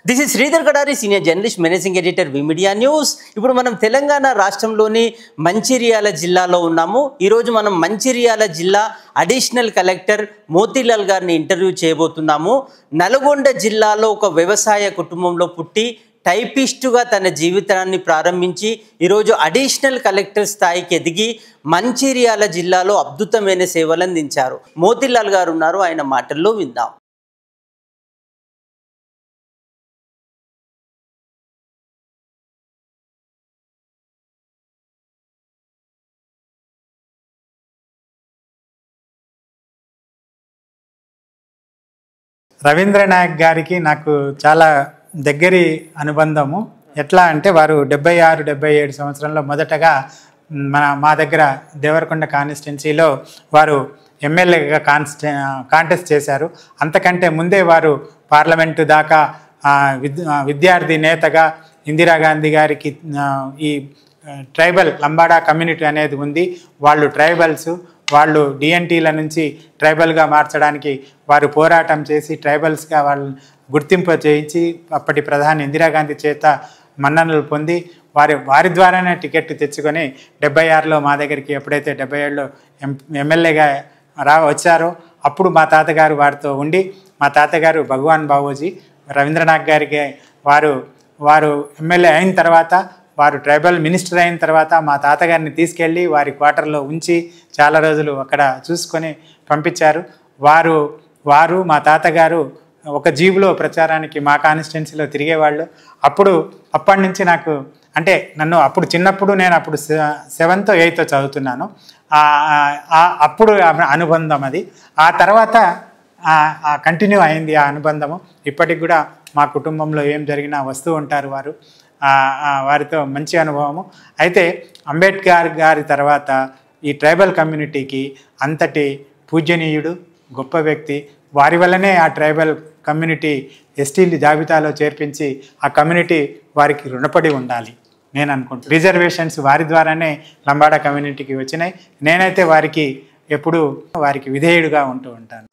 This is Sridhar Kadari, senior journalist, managing editor, we media news. ఇప్పుడు మనం తెలంగాణ రాష్ట్రంలోని మంచిర్యాల జిల్లాలో ఉన్నాము. ఈరోజు మనం మంచిర్యాల జిల్లా అడిషనల్ కలెక్టర్ మోతీలాల్ గారిని ఇంటర్వ్యూ చేయబోతున్నాము. నల్గొండ జిల్లాలో ఒక వ్యవసాయ కుటుంబంలో పుట్టి టైపిస్టుగా తన జీవితాన్ని ప్రారంభించి ఈరోజు అడిషనల్ కలెక్టర్ స్థాయికి ఎదిగి మంచిర్యాల జిల్లాలో అద్భుతమైన సేవలు అందించారు. మోతీలాల్ గారు ఉన్నారు, ఆయన మాటల్లో విందాం. రవీంద్ర నాయక్ గారికి నాకు చాలా దగ్గరి అనుబంధము. ఎట్లా అంటే వారు 76-77 సంవత్సరంలో మొదటగా మా దగ్గర దేవరకొండ కాన్స్టిట్యున్సీలో వారు ఎమ్మెల్యేగా కాంటెస్ట్ చేశారు. అంతకంటే ముందే వారు పార్లమెంటు దాకా విద్యార్థి నేతగా ఇందిరాగాంధీ గారికి ఈ ట్రైబల్ లంబాడా కమ్యూనిటీ అనేది ఉంది. వాళ్ళు ట్రైబల్స్, వాళ్ళు డిఎన్టీల నుంచి ట్రైబల్గా మార్చడానికి వారు పోరాటం చేసి ట్రైబల్స్గా వాళ్ళు గుర్తింపు చేయించి అప్పటి ప్రధాని ఇందిరాగాంధీ చేత మన్ననలు పొంది వారి ద్వారానే టికెట్ తెచ్చుకొని 76లో మా దగ్గరికి ఎప్పుడైతే 77లో ఎమ్మెల్యేగా వచ్చారో అప్పుడు మా తాతగారు వారితో ఉండి, మా తాతగారు భగవాన్ బాబూజీ రవీంద్రనాథ్ గారికి వారు ఎమ్మెల్యే అయిన తర్వాత, వారు ట్రైబల్ మినిస్టర్ అయిన తర్వాత మా తాతగారిని తీసుకెళ్ళి వారి క్వార్టర్లో ఉంచి చాలా రోజులు అక్కడ చూసుకొని పంపించారు. వారు మా తాతగారు ఒక జీబులో ప్రచారానికి మా కాన్స్టిట్యున్సీలో తిరిగేవాళ్ళు. అప్పటి నుంచి నాకు అంటే నన్ను అప్పుడు చిన్నప్పుడు నేను అప్పుడు 7th 8th చదువుతున్నాను. అప్పుడు అనుబంధం అది. ఆ తర్వాత కంటిన్యూ అయింది ఆ అనుబంధము. ఇప్పటికి కూడా మా కుటుంబంలో ఏం జరిగినా వస్తూ ఉంటారు వారు. వారితో మంచి అనుభవము. అయితే అంబేద్కర్ గారి తర్వాత ఈ ట్రైబల్ కమ్యూనిటీకి అంతటి పూజనీయుడు, గొప్ప వ్యక్తి. వారి వల్లనే ఆ ట్రైబల్ కమ్యూనిటీ ఎస్టీలు జాబితాలో చేర్పించి ఆ కమ్యూనిటీ వారికి రుణపడి ఉండాలి నేను అనుకుంటున్నాను. రిజర్వేషన్స్ వారి ద్వారానే లంబాడా కమ్యూనిటీకి వచ్చినాయి. నేనైతే వారికి ఎప్పుడూ విధేయుడుగా ఉంటూ ఉంటాను.